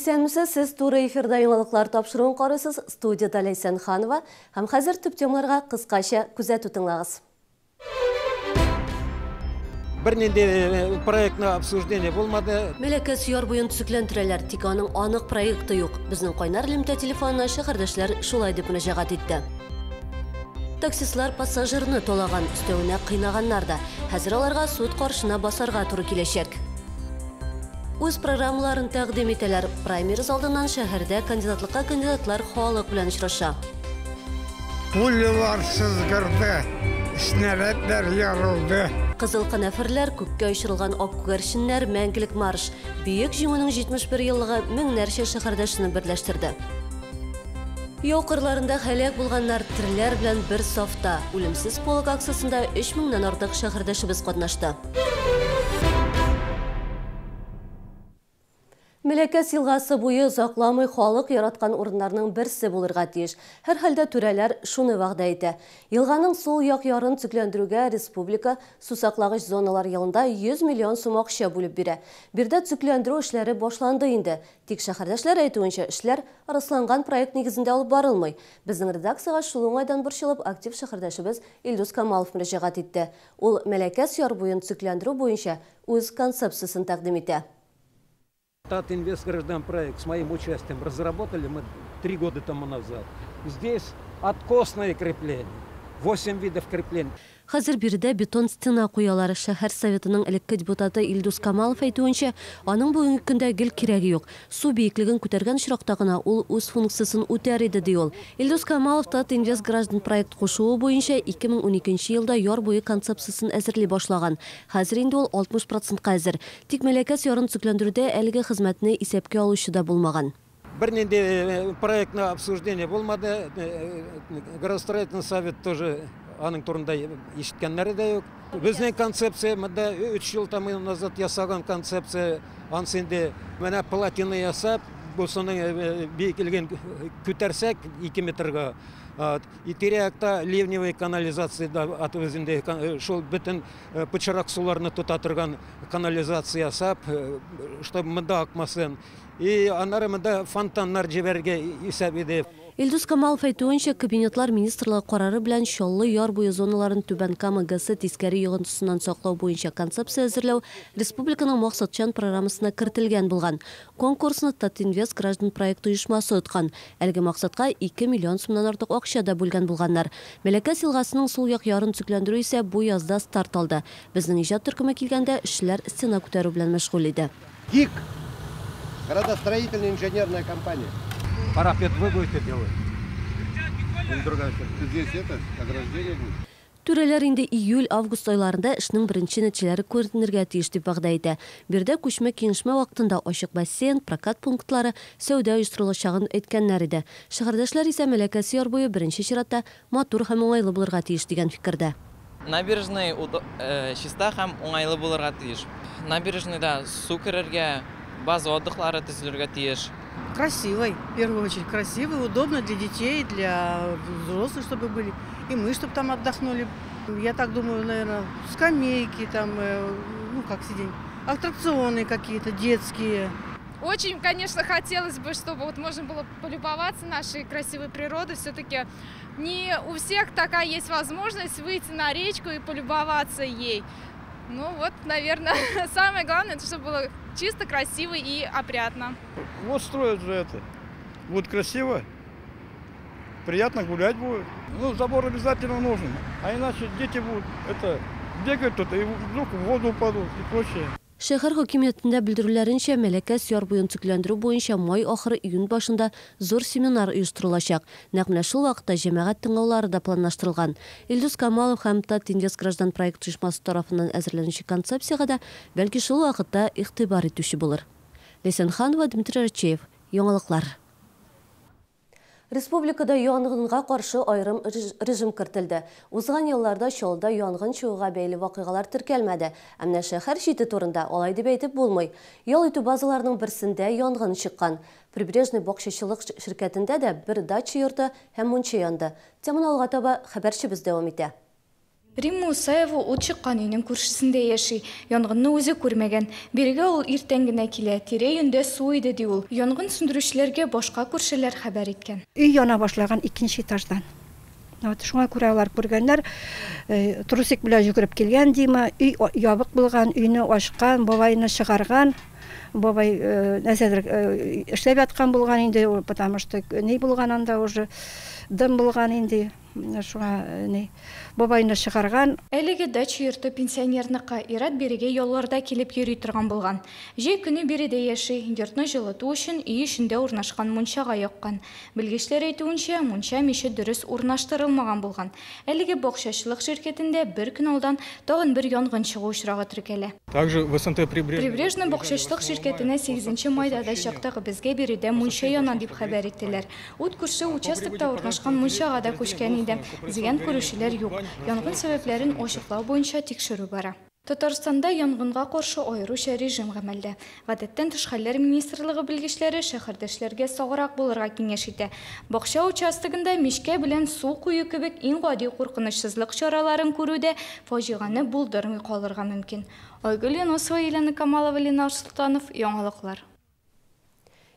Исәнмесез, сіз туры эфирда яңалыклар тапшыруын карыйсыз. Студияда Лейсан Ханова һәм хәзер төп темаларга кыскача күзәтү тыңлагыз. Бернинди проектны обсуждение булмады. Мөлекәс яр буен төзекләндерәләр, тик аның анык проекты юк. Безнең кайнар элемтә телефонына шәһәрдәшләр шулай дип мөрәҗәгать итте. Таксистлар пассажирны толаган, өстәвенә кыйнаганнар да. Хәзер аларга суд каршына басарга туры киләчәк. Үз программаларын тәкъдим итәләр. Праймериз алдыннан шәһәрдә кандидатлар халык белән очраша. Пулялар сызгырды, снарядлар ярылды. Кызыл канаферләр, күккә очырылган ак күгәрченнәр, мәңгелек марш. Бөек җиңүнең 71 еллыгы меңнәрчә шәһәрдәшне берләштерде. Яу кырларында һәлак булганнар тирләр белән бер сафта. Үлемсез полк акциясында 3000 артык шәһәрдәшебез катнашты. Мөлекәс елгасы буе озакламый халык яраткан урыннарның берсе булырга тиеш. Һәр хәлдә түрәләр шуны вәгъдә итә. Елганың сул як ярын төзекләндерүгә республика сусаклагыч зоналар ялында 100 миллион сум акча бүлеп бирә. Бирдә төзекләндерү эшләре башланды инде. Тик шәһәрдәшләр әйтүенчә, эшләр арысланган проект нигезендә алып барылмый. Безнең редакциягә шул уңайдан борчылып актив шәһәрдәшебез Илдус Камалов мөрәҗәгать итте. Ул Мөлекәс яр буен төзекләндерү буенча үз концепциясын тәкъдим итә. Татинвестграждан проект с моим участием разработали мы 3 года тому назад. Здесь откосное крепление, 8 видов креплений. Хәзер биредә бетон стена куялар. Шәһәр советының элекке депутаты Илдус Камалов әйтүенчә, аның бүгенге көндә гел кирәге юк. Су биеклеген күтәргән очракта гына ул үз функциясын үтәр иде ди ул. Илдус Камалов Татинвестграждан проект кушуы буенча 2012 елда яр буе концепциясын әзерли башлаган. Хәзер инде ул 60%-ка әзер. Тик Мөлекәс ярын төзекләндерүдә әлеге хезмәтне исәпкә алучы да булмаган. Бернинди проектное обсуждение булмады. Градостроительный совет тоже аның турында ишеткәннәре дә юк. Безнең концепция, монда 3 ел тому назад ясаган концепция, ансында менә платина ясап, бусының биеклеген күтәрсәк 2 метрга. Тирәктә ливневый канализация да атыбызында шул бөтен пычрак суларны тота торган канализация ясап, чтобы монда акмасын. И аннары монда фонтаннар җибәргә исәп иде. Илдус Камалов әйтүенчә, кабинетлар министрлыгы карары белән Чаллы яр буе зоналарын Түбән Кама ГЭС тискәре йогынтысыннан саклау буенча концепция әзерләү республиканың максатчан программасына кертелгән булган. Конкурсны Татинвестграждан проекты оешмасы откан. Әлеге максатка 2 миллион сумнан артык акча да бүлгән булганнар. Мөлекәс елгасының сул як ярын төзекләндерү исә бу язда старт алды. Безнең иҗат төркеме килгәндә эшләр стена күтәрү белән мәшгуль иде. ГИК, градостроительная инженерная компания. Парапет вы будете делать? Здесь это ограждение будет. Түрәләр инде июль-август айларында эшнең беренче нәтиҗәләре күренергә тиеш дип вәгъдә итә. Бирдә күчмә киңәшмә вакытында ачык бассейн, прокат пунктлары, сәүдә оештырылачагын әйткәннәр иде. Шәһәрдәшләр исә Мөлекәс яр буе беренче чиратта матур һәм уңайлы булырга тиеш дигән фикердә. Набережный чиста һәм уңайлы булырга тиеш. Набережныйда су керергә, база отдыхлары төзелергә тиеш. Красивой, в первую очередь красивой, удобно для детей, для взрослых, чтобы были. И мы, чтобы там отдохнули. Я так думаю, наверное, скамейки там, ну как сиденье, аттракционы какие-то детские. Очень, конечно, хотелось бы, чтобы вот можно было полюбоваться нашей красивой природой. Все-таки не у всех такая есть возможность выйти на речку и полюбоваться ей. Ну вот, наверное, самое главное, это чтобы было чисто, красиво и опрятно. Вот строят же это. Будет красиво, приятно гулять будет. Ну, забор обязательно нужен, а иначе дети будут бегать тут и вдруг в воду упадут и прочее. Шәһәр хакимиятендә белдерүләренчә, Мөлекәс яр буен төзекләндерү буенча май ахыры июнь башында зур семинар оештырылачак. Нәкъ менә шул вакытта җәмәгать тыңлаулары да планлаштырылган. Илдус Камалов һәм Татинвестграждан проект оешмасы тарафыннан әзерләнүче концепциягә да бәлки шул вакытта игътибар итүче булыр. Лейсан Ханова, Дмитрий Рачеев, яңалыклар. Республикада янгынга каршы айрым режим кертелде. Узган елларда Чаллыда янгын чыгуга бәйле вакыйгалар теркәлмәде. Әмма шәһәр чите турында алай дип әйтеп булмый. Ял итү базаларының берсендә янгын чыккан. Прибрежный бакчачылык ширкәтендә дә бер дача йорты һәм мунча янды. Теманы алга таба хәбәрчебез дәвам итә. Римма Усаева от шыққан үйінің көршісінде яши. Янгынны өзі көрмеген. Берге ол ертеңгіне келе. Тере үйінде су иде де ол. Янгын сөндірушілерге башқа көршілер хабар еткен. Үй яна башлаган 2-нче этаждан. Шуңа күрә алар күргәннәр трусик белән йөгереп килгән диме, үй ябык булган, үйне ачкан, бабайны чыгарган. Бабай нәрсәдер эшләп яткан булган инде, потому что ни булган анда уже дым булган инде. Шуңа бабайны чыгарган. Әлеге дача йорты пенсионерныкка ират береге ялларда килеп йөри торган булган. Җәй көне биредә яши, йортны җылыту өчен үй эчендә урнашкан мунчага яккан. Белгечләр әйтүенчә, мунча мише дөрес урнаштырылмаган булган. Әлеге бакчачылык şirketендә бер көн алдан тагын бер янгын чыгу очрагы теркәлә. Также в СНТ Прибрежный бакчачылык şirketенә 8 майда да чактагы безгә биредә мунча яна дип хәбәр иттеләр. Ут күрше участокта урнашкан мунчага да күчкән иде. Зыян күрүчеләр юк. Янгын сәбәпләрен ачыклау буенча тикшерү бара. Татарстанда янгынга каршы аеруча режим гамәлдә. Гадәттән тыш хәлләр министрлыгы белгечләре шәһәрдәшләргә саграк булырга киңәш итә. Бакча участогында мишкә белән су кую кебек иң гади куркынычсызлык чараларын күрүдә фаҗиганы булдырмый калырга мөмкин. Айгөл Яносова, Елена Камалова, Ленар Султанов, Яңалыклар.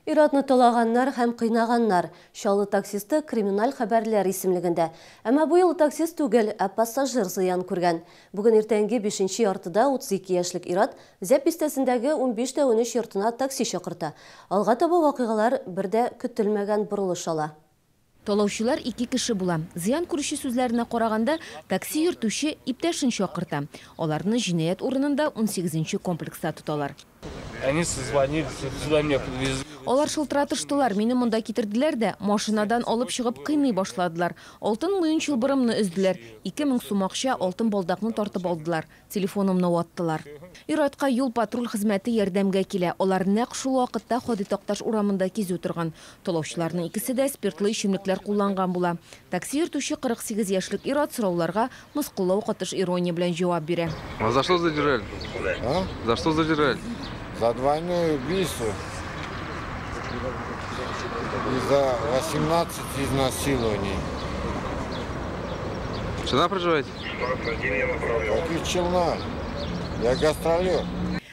Иратны толаганнар һәм кыйнаганнар. Шалы таксисты криминаль хәбәрләр исемлегендә. Әмма бу юл таксист түгел, ә пассажир зыян күргән. Бүген иртәнге 5-нче яртыда 32 яшьлек Ират Зәп бистәсендәге 15-13 йортына такси чакырта. Алга таба вакыйгалар бердә көтелмәгән бурылыш ала. Толаучылар 2 кеше була. Зыян күрүче сүзләренә караганда, такси йөртүче иптәшен чакырта. Аларны җинаять урынында 18-нче комплекста тоталар. Они созвонились, сюда меня подвезли. Алар шылтыратыштылар, мине монда китерделәр дә, машинадан алып чыгып кыйный башладылар. Алтын муен чылбырымны өзділәр. 2000 сум акча алтын балдакны тартып алдылар. Телефонымны ваттылар. Иратка юл патруль хезмәте ярдәмгә килә. Алар нәкъ шул вакытта Ходи Такташ урамында кизү торган. Толаучыларның икесе дә спиртлы ичемлекләр кулланган була. Такси йөртүче 48 яшьлек Ират сорауларга мыскыллау катыш ирония белән җавап бирә. За что задержали? А? За что задержали? За двойное убийство и за 18 изнасилований. Челна проживаете? Каких Челна? Я гастролер.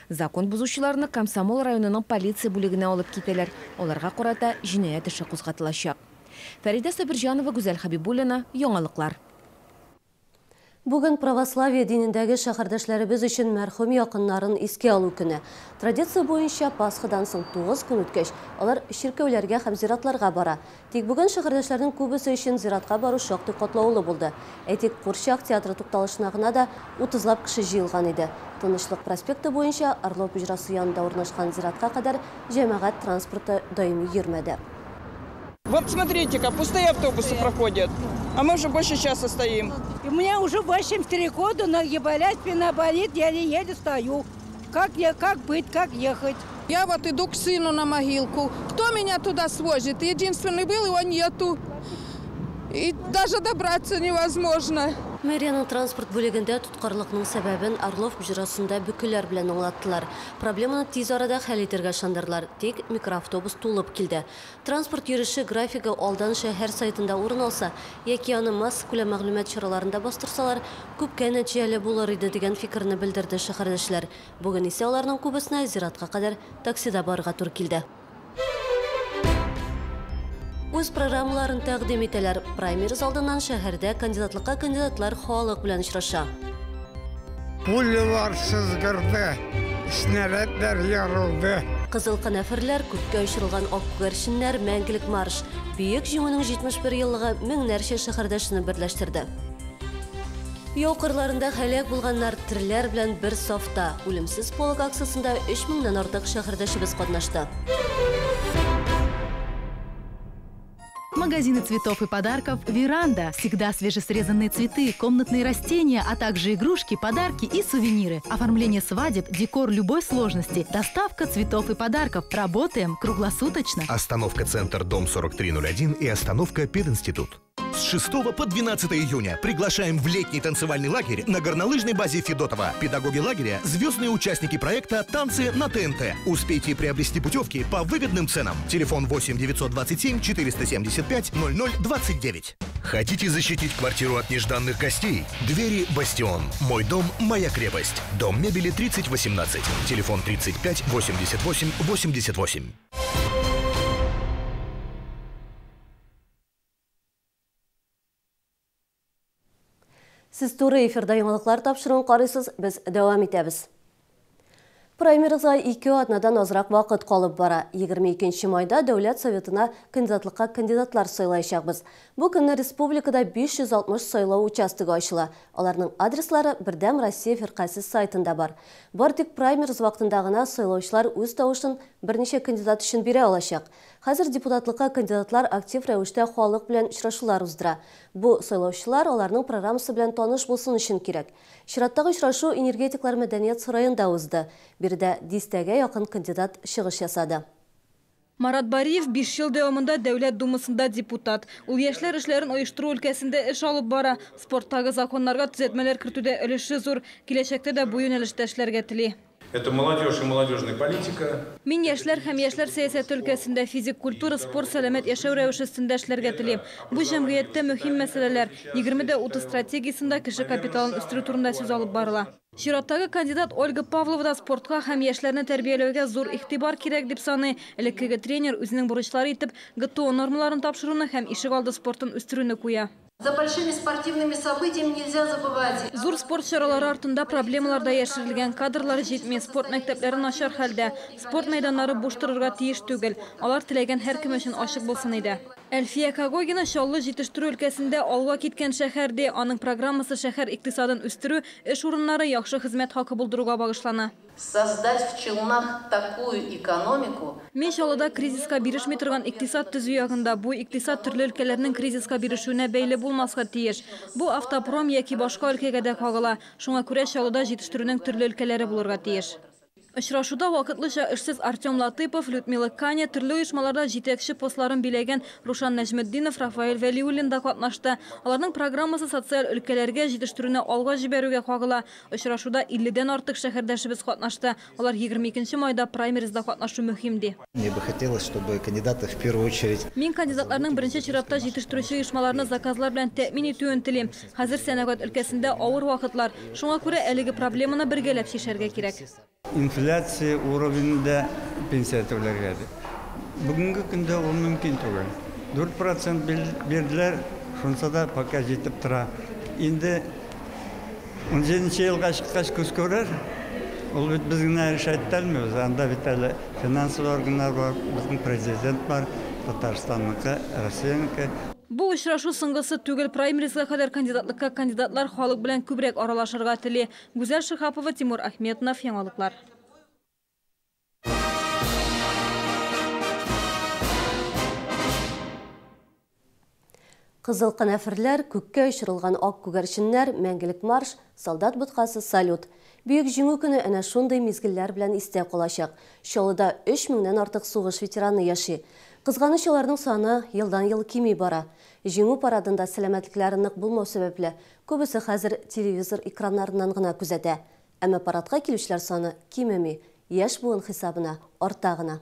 Закон бузучыларны Комсомол районының полиция бүлегенә алып китәләр. Аларга карата җинаять эше кузгатылачак. Фәрида Сабирҗанова, Гүзәл Хабибуллина, Яңалыклар. Бүген православие динендәге шәһәрдәшләребез өчен мәрхүм якыннарын искә алу көне. Традиция буенча Пасхадан соң 9 көн үткәч, алар ширкәүләргә һәм зиратларга бара. Тик бүген шәһәрдәшләрнең күбесе өчен зиратка бару шактый катлаулы булды. Әйтик, Курчак театры тукталышына гына да 30лап кеше җыелган иде. Тынычлык проспекты буенча Орлов уҗрасы янында урнашкан зиратка кадәр җәмәгать транспорты даими йөрмәде. Вот смотрите-ка, пустые автобусы проходят, а мы уже больше часа стоим. У меня уже 83 года, ноги болят, спина болит, еле-еле стою. Как быть, как ехать? Я вот иду к сыну на могилку. Кто меня туда свозит? Единственный был, его нету. И даже добраться невозможно. Мэрияның транспорт бүлегендә тоткарлыкның сәбәбен Орлов уҗрасында бүкеләр белән аңлаттылар. Проблеманы тиз арада хәл итәргә шандырлар. Тик микроавтобус тулып килде. Транспорт йөреше графигы алдан шәһәр сайтында урын алса, яки аны масс күләм мәгълүмат чараларында бастырсалар, күпкә нәтиҗәле булыр иде дигән фикерне белдерде шәһәрдәшләр. Бүген исә аларның күбесенә зиратка кадәр таксида барырга туры килде. Үз программаларын тәкъдим итәләр. Праймериз алдыннан шәһәрдә кандидатлыкка кандидатлар халык белән очраша. Пулялар сызгырды, снарядлар ярылды. Кызыл канәферләр, күккә очырылган ак күгәрченнәр, мәңгелек марш. Бөек җиңүнең 71 еллыгы меңнәрчә шәһәрдәшне берләштерде. Яу кырларында һәлак булганнар тирләр белән бер сафта. Үлемсез полк акциясында 3000-нан артык шәһәрдәшебез катнашты. Магазины цветов и подарков «Веранда». Всегда свежесрезанные цветы, комнатные растения, а также игрушки, подарки и сувениры. Оформление свадеб, декор любой сложности. Доставка цветов и подарков. Работаем круглосуточно. Остановка «Центр», дом 4301 и остановка «Пединститут». С 6 по 12 июня приглашаем в летний танцевальный лагерь на горнолыжной базе Федотова. Педагоги лагеря – звездные участники проекта «Танцы на ТНТ». Успейте приобрести путевки по выгодным ценам. Телефон 8 927 475 0029. Хотите защитить квартиру от нежданных гостей? Двери «Бастион». Мой дом, моя крепость. Дом мебели 3018. Телефон 35 88 88. Сіз туры эфирда яңалыклар тапшыруын карыйсыз, біз дәвам итәбез. Праймеризга 2 атнадан азрак вакыт калып бара. 22 майда Дәүләт Советына кандидатлыкка кандидатлар сайлаячакбыз. Бу көнне республикада 560 сайлау участогы ачыла. Аларның адреслары Бердәм Россия фиркасы сайтында бар. Бар тик праймериз вакытында гына сайлаучылар үз тавышын берничә кандидат өчен бирә алачак. Хәзер депутатлыкка кандидатлар актив рәвештә халык белән очрашулар уздыра. Бу сайлаучылар аларның программасы белән таныш булсын өчен кирәк. Чираттагы очрашу энергетиклар мәдәният сараенда узды. Бирдә 10-гә якын кандидат чыгыш ясады. Марат Бариев 5 ел дәвамында Дәүләт Думасында депутат. Ул яшьләр эшләрен оештыру өлкәсендә эш алып бара. Спорттагы законнарга төзәтмәләр кертүдә өлеше зур. Киләчәктә дә бу юнәлештә эшләргә тели. Это молодежь и молодежная политика. Мин яшьләр һәм яшьләр сәясәте өлкәсендә физик культура, спорт, сәламәт яшәү рәвеше өстендә эшләргә телим. Бу җәмгыятьтә мөһим мәсьәләләр 20-30 стратегиясында кеше капиталын үстерү турында сүз алып барыла. Чираттагы кандидат Ольга Павлова спортка һәм яшьләрне тәрбияләүгә зур игътибар кирәк дип саный. Элеккеге тренер үзенең бурычлары итеп ГТО нормаларын тапшыруны һәм ишегалды спортын үстерүне куя. За большими спортивными событиями нельзя забывать. Зур спорт чаралары артында проблемаларда яшерелгән кадрлар җитми, спорт мәктәпләре начар хәлдә, спорт мәйданнары буш торырга тиеш түгел. Алар теләгән һәркем өчен ачык булсын иде. Әлфия Кагогина Чаллы җитештерү өлкәсендә алга киткән шәһәрдә, аның программасы шәһәр икътисадын үстерү, эш урыннары, яхшы хезмәт хакы булдыруга багышлана. Создать в Челнах такую экономику. Мин Чаллыда кризиска бирешми торган икътисад төзү ягында, бу икътисад төрле өлкәләрнең кризиска бирешүенә бәйле булмаска тиеш. Бу автопром яки башка өлкәгә дә кагыла. Шуңа күрә Чаллыда җитештерүнең төрле өлкәләре булырга тиеш. Очрашуда вакытлыча эшсез Артем Латыпов, Людмила Каня, төрле оешмаларда җитәкче постларын биләгән Рушан Нәҗметдинов, Рафаэль Вәлиуллин да катнашты. Аларның программасы социаль өлкәләргә җитештерүне алга җибәрүгә кагыла. Очрашуда 50-дән артык шәһәрдәшебез катнашты. Алар 22 майда праймеризда катнашу мөһим ди. Мне бы хотелось, чтобы кандидаты в первую очередь. Мин кандидатларның беренче чиратта җитештерүче оешмаларны заказлар белән тәэмин итүен телим. Хәзер сәнәгать өлкәсендә авыр вакытлар. Шуңа күрә әлеге проблеманы бергәләп чишәргә кирәк. Инфляция уровенінде пенсия төләргә. Бүгінгі көндә ул мөмкин түгел. 4% берділер, шунса да пока жетіп тұра. Енді 17 елға шыққаш көз көрер, ол бит бізгін решать әлмейміз. Анда бит әлі финансовый органдар бар, біздің президент бар, Татарстанныкы, Россияныкы. Бу очрашу соңгысы түгел, праймеризга кадәр кандидатлыкка кандидатлар халык белән күбрәк аралашырга тели. Гүзәл Шихапова, Тимур Ахметов, яңалыклар. Кызыл канафирләр, күккә очырылган ак күгәрченнәр, мәңгелек марш, солдат боткасы, салют. Бүйек җиңү көне әнә шундый мизгелләр белән истә калачак. Чаллыда 3000-дән артык сугыш ветераны яши. Кызганыч аларның саны елдан-ел кими бара. Җиңү парадында сәламәтлекләре нык булмау сәбәпле, күбесе хәзер телевизор экраннарыннан гына күзәтә. Әмма парадка килүчеләр саны кимеми, яшь буын хисабына арта гына.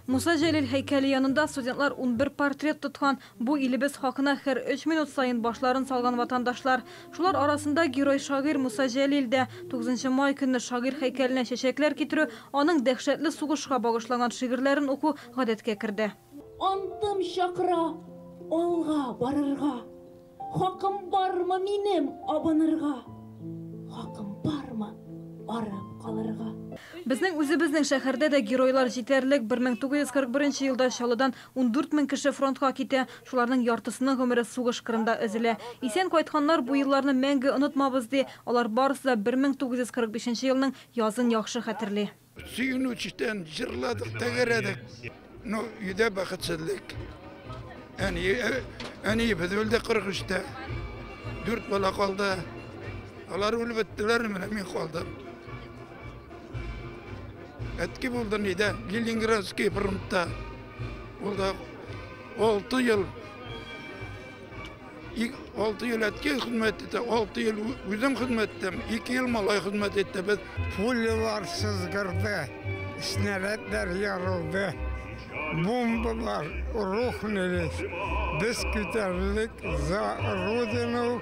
Муса Җәлил һәйкәле янында студентлар 11 портрет тоткан. Бу илебез хакына һәр 3 минут сайын башларын салган ватандашлар. Шулар арасында герой шагыйрь Муса Җәлил дә 9 май көнне шагыйрь һәйкәленә чәчәкләр китерү, аның дәһшәтле сугышка багышланган шигырьләрен уку гадәткә керде. Антым чакыра алга барырга. Хакым бармы минем абынырга? Хакым бармы арып калырга? Безнең үзебезнең шәһәрдә дә геройлар җитәрлек. 1941 елда Чаллыдан 14 мең кеше фронтка китә. Шуларның яртысының гомере сугыш кырында өзелә. Исән кайтканнар бу елларны мәңге онытмабыз ди. Алар барысы да 1945 елның язын яхшы хәтерли. Сөенүчтән җырладык, тәгәрәдек. Но өйдә бәхетсезлек. Әни без үлде 43-тә. 4 бала калды. Алар үлеп беттеләр, менә мин калдым. Әтки булды ниде, Ленинградский фронтта. Булды 6 ел. 6 ел әтки хезмәт итә, 6 ел үзем хезмәт иттем, 2 ел малай хезмәт итте. Без пулялар сызгырды, снарядлар ярылды. бомбалар рухнулись. Біз көтерілдік за Родину,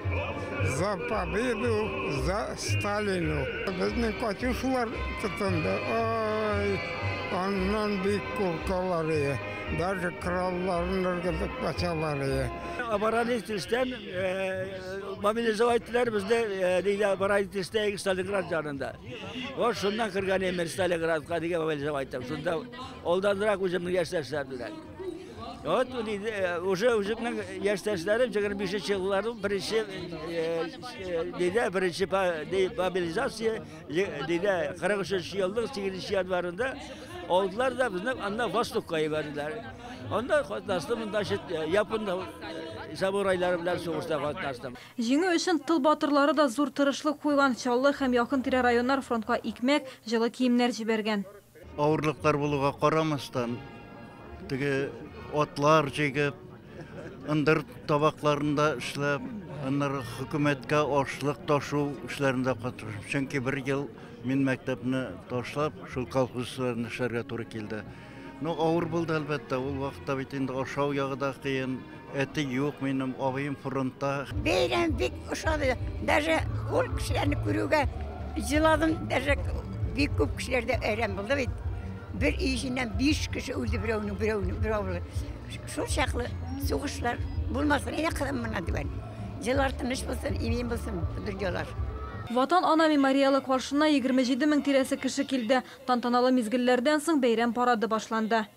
за победу, за Сталину. Біздің катюшалар тұтынды. Ой, оннан бейік куркалары, даже кралларын ұргызып бачалары. Оборонительстен мобилизовать бізде дейді оборонительстен Сталинград жанында. О, шундан кірген емен Сталинградқа деген мобилизовать. Шунда олдандырақ өзімнің яшташтарымдан. Вот, уже өзімнің яшташтарым 25 жылларым бірінші мобилизация дейді 43 жылдың 8 январында олдылар да біздің анда Востокқа еберділер. Онда қатынастым, японда самурайлары білән соғышта қатынастым. Жеңі үшін тыл батырлары да зор тырышлық қойған Чаллы һәм якын тирә районнар фронтқа икмәк, жылы киімнәр жіберген. Ауырлықтар болуға қарамастан, отлар жегіп, ындыр табақларында ішлеп, хүкіметке ашлық ташу ішлерінде қатырып. Чөнки бір ел мен мәктәпні ташлап, шул колхозларны эшләргә туры килде. Ауыр болды әлбәттә, ул вакытта бит инде ашау ягыда кыен, әте юк, минем абыем фронтта. Бәйрәм бик ошады. Даже ул кешеләрне күрүгә җыладым, даже бик күп кешеләрдә әрәм булды бит. Бер ишеннән 5 кеше үлде берәүне. Шул чаклы сугышлар булмасын, әнә кылым мына дигән. Җылар тыныч булсын, имин булсын, дөрҗалар. Ватан ана мемориалы каршына 27 000 тирәсе кеше килде. Тантаналы мизгелләрдән соң бәйрәм парады башланды.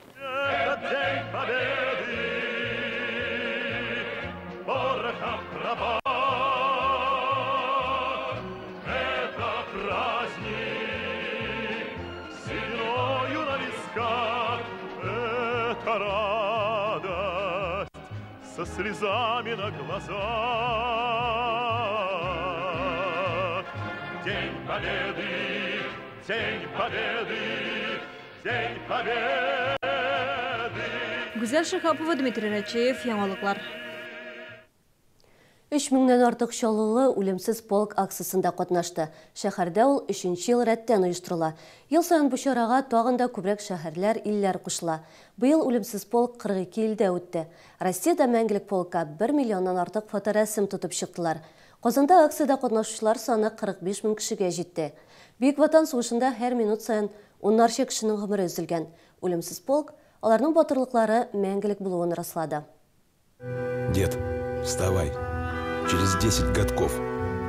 Со слезами на глазах. День Победы, День Победы, День Победы. Гүзәл Шихапова, Дмитрий Рачеев, яңалыклар. 3000-нен артык чаллылы үлемсез полк акциясында катнашты. Шәһәрдә ул 3нче ел рәттән оештырыла. Ел сайын бу чарага тагында күбрәк шәһәрләр, илләр кушыла. Быел үлемсез полк 42 илдә үтте. Россиядә мәңгелек полкка 1 миллионнан артык фоторәсем тотып чыктылар. Казанда акцияда катнашучылар саны 45 000 кешегә җитте. Бөек Ватан сугышында һәр минут сайын уннарча кешенең гомере өзелгән. Үлемсез полк аларның батырлыклары мәңгелек булуын раслады. Дед, вставай. Через 10 годков,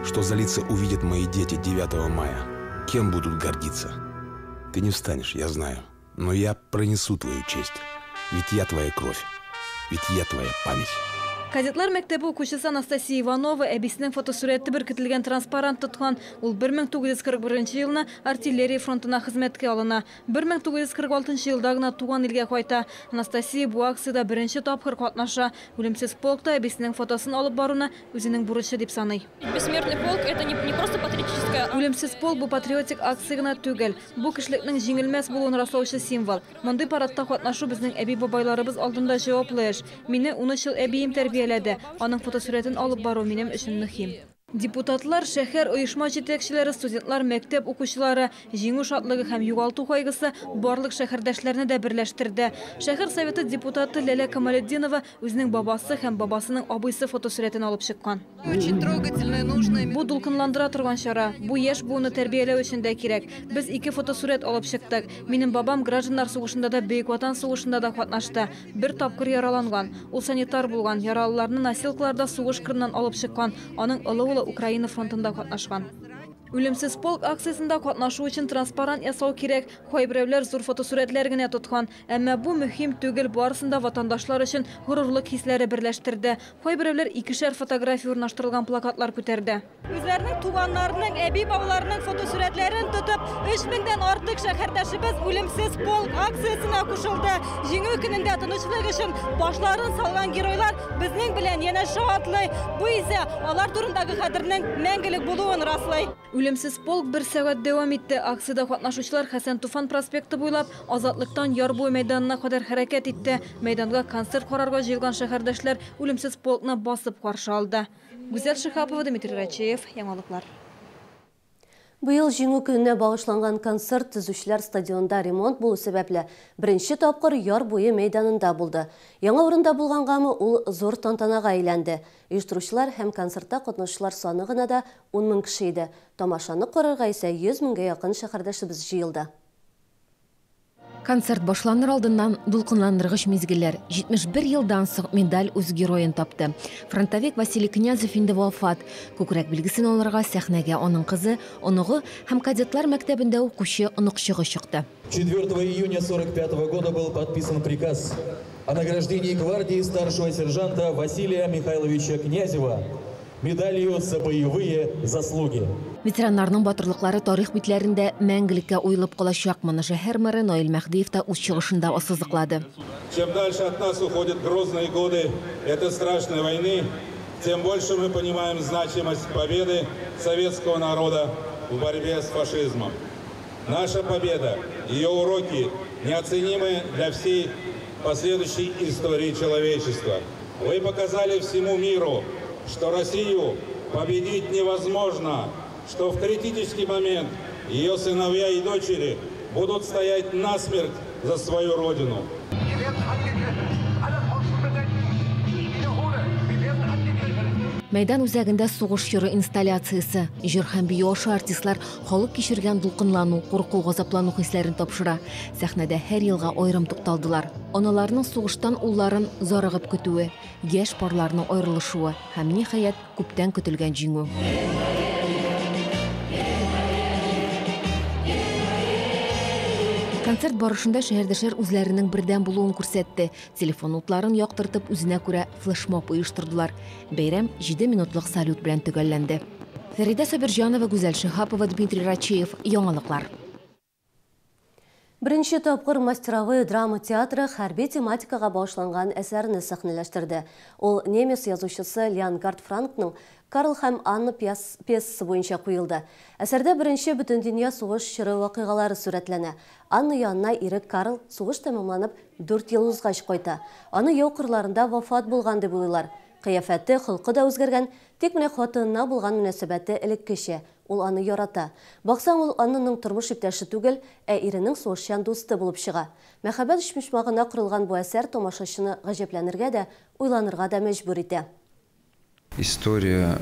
что за лица увидят мои дети 9 мая? Кем будут гордиться? Ты не встанешь, я знаю, но я пронесу твою честь. Ведь я твоя кровь, ведь я твоя память. Кадетлар мәктәбе укучысы Анастасия Иванова әбисенең фотосурәте беркетелгән транспарант тоткан. Ул 1941 елны артиллерия фронтына хезмәткә алына. 1946 елда гына туган илгә кайта. Анастасия бу акциядә беренче тапкыр катнаша. Үлемсез полкта әбисенең фотосын алып баруны үзенең бурычы дип саный. Бессмертный полк это не просто патриотическая. Үлемсез полк бу патриотик акция гына түгел. Бу кешелекнең җиңелмәс булуын раслаучы символ. Мондый парадта катнашу безнең әби бабайларыбыз алдында җаваплы эш. Мине 13 ел әбием тәрбияләде. Аның фотосурәтен алып бару минем өчен мөһим. Депутатлар, шәһәр оешма җитәкчеләре, студентлар, мәктәп укучылары, җиңү шатлыгы һәм югалту кайгысы барлык шәһәрдәшләрне дә берләштерде. Шәһәр советы депутаты Ләлә Камалетдинова үзенең бабасы һәм бабасының абыйсы фотосурәтен алып чыккан. Очень трогательная, нужная. Бу дулкынландыра торган чара. Бу яшь буыны тәрбияләү өчен дә кирәк. Без 2 фотосурәт алып чыктык. Минем бабам гражданнар сугышында да, Бөек Ватан сугышында да катнашты. Бер тапкыр яраланган. Ул санитар булган. Яралыларны носилкаларда сугыш кырыннан алып чыккан. Аның улы Украина фронтында катнашкан. Үлемсез полк акциясында катнашу өчен транспарант ясау кирәк. Кайберәүләр зур фотосурәтләр генә тоткан. Әмма бу мөһим түгел, барысында ватандашлар өчен горурлык хисләре берләштерде. Кайберәүләр 2шәр фотография урнаштырылган плакатлар күтәрде. Үзләренең туганнарының, әби бабаларының фотосурәтләрен тотып, 3000дән артык шәһәрдәшебез үлемсез полк акциясына кушылды. Җиңү көнендә тынычлык өчен башларын салган геройлар безнең белән янә шатлый. Бу исә алар турындагы хәтернең мәңгелек булуын раслый. Үлемсез полк 1 сәгать дәвам итте. Акцияда катнашучылар Хәсән Туфан проспекты буйлап Азатлыктан Ярбуй мәйданына кадәр хәрәкәт итте. Мәйданга концерт карарга җыелган шәһәрдәшләр үлемсез полкны басып каршы алды. Гүзәл Шихапова, Дмитрий Рачеев, яңалыклар. Быйыл жеңүү күнүнө багышланган концерт түзүчүлөр стадионда ремонт болуу себепле биринчи тапкыр яр бою мейданында болду. Яңа орунда болгонгамы ул зор тантанага айланды. Уюштуруучулар һәм концертта катнашучулар саны гына да 10 000 киши иде. Тамашаны карарга эсе 100 000га якын шәһәрдәшебез жыйылды. Концерт башланыр алдынан дулкынландыргыч мезгиллер. 71 елдан соң медаль үз героен тапты. Фронтовик Василий Князев инде вафат. Күкрәк билгесен алырга сәхнәгә аның кызы, оныгы һәм кадетлар мәктәбендә укучы оныкчыгы чыкты. 4 июня 1945 года был подписан приказ о награждении гвардии старшего сержанта Василия Михайловича Князева медалью за боевые заслуги. Ветераннарның батырлыклары тарих битләрендә мәңгелеккә уелып калачак. Моны шәһәр мэры Наил Мәхдиев та үз чыгышында ассызыклады. Чем дальше от нас уходят грозные годы этой страшной войны, тем больше мы понимаем значимость победы советского народа в борьбе с фашизмом. Наша победа, ее уроки неоценимы для всей последующей истории человечества. Вы показали всему миру, что Россию победить невозможно, что в критический момент ее сыновья и дочери будут стоять насмерть за свою родину. Мәйдан үзәгендә сугыш җыры инсталляциясе. Җыр һәм бию аша артистлар халык кичергән дулкынлану, курку, газаплану хисләрен тапшыра. Сәхнәдә һәр елга аерым тукталдылар. Аналарның сугыштан улларын зарыгып көтүе, яшь парларның аерылышуы һәм ниһаять күптән көтелгән җиңү. Концерт барышында шәһәрдәшләр үзләренең бердәм булуын күрсәтте. Телефон утларын яктыртып үзенә күрә флешмоб оештырдылар. Бәйрәм 7 минутлык салют белән төгәлләнде. Фәрида Сабирҗанова, Гүзәл Шихапова, Дмитрий Рачеев. Яңалыклар. Беренче тапкыр мастеровой драма театры хәрби тематикага багышланган әсәрне сәхнәләштерде. Ул немец язучысы Леонгард Франкның Карл һәм Анна пьесасы буенча куелды. Әсәрдә беренче бөтен дөнья сугыш чоры вакыйгалары сурәтләнә. Анна янына ире Карл сугыш тәмамланып 4 ел узгач кайта. Аны яу кырларында вафат булган дип уйлыйлар. Кыяфәте, холкы да үзгәргән, тик менә хатынына булган мөнәсәбәте элеккечә. Ул аны ярата. Баксаң, ул Аннаның тормыш иптәше түгел, ә иренең сугышчан дусты булып чыга. Мәхәббәт ишмишмагына корылган бу әсәр тамашачыны гаҗәпләнергә дә, уйланырга да мәҗбүр итә. История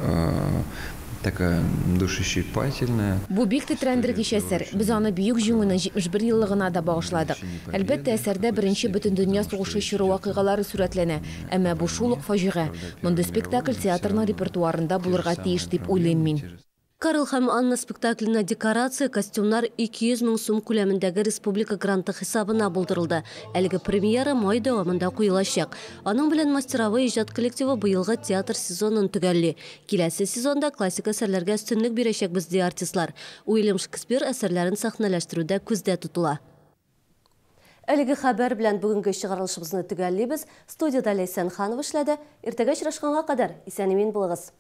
такая душещипательная. Бу бик тетрәндергеч әсәр. Без аны бөек җиңүнең 71 еллыгына да багышладык. Әлбәттә, әсәрдә беренче бөтен дөнья сугышы чоры вакыйгалары сурәтләнә, әмма бу шул ук фаҗига. Мондый спектакль театрның репертуарында булырга тиеш дип уйлыйм мин. Карл һәм Анна спектакленә декорация, костюмнар 200 000 сум күләмендәге республика гранты хисабына булдырылды. Әлеге премьера май дәвамында куелачак. Аның белән мастеровой иҗат коллективы быелгы театр сезонын төгәлли. Киләсе сезонда классик әсәрләргә өстенлек бирәчәкбез ди артистлар. Уильям Шекспир әсәрләрен сәхнәләштерүдә күздә тотыла. Әлеге хәбәр белән бүгенге чыгарылышыбызны төгәллибез. Студияда Ләйсән Ханова эшләде. Иртәгә очрашканга кадәр исән-имин булыгыз.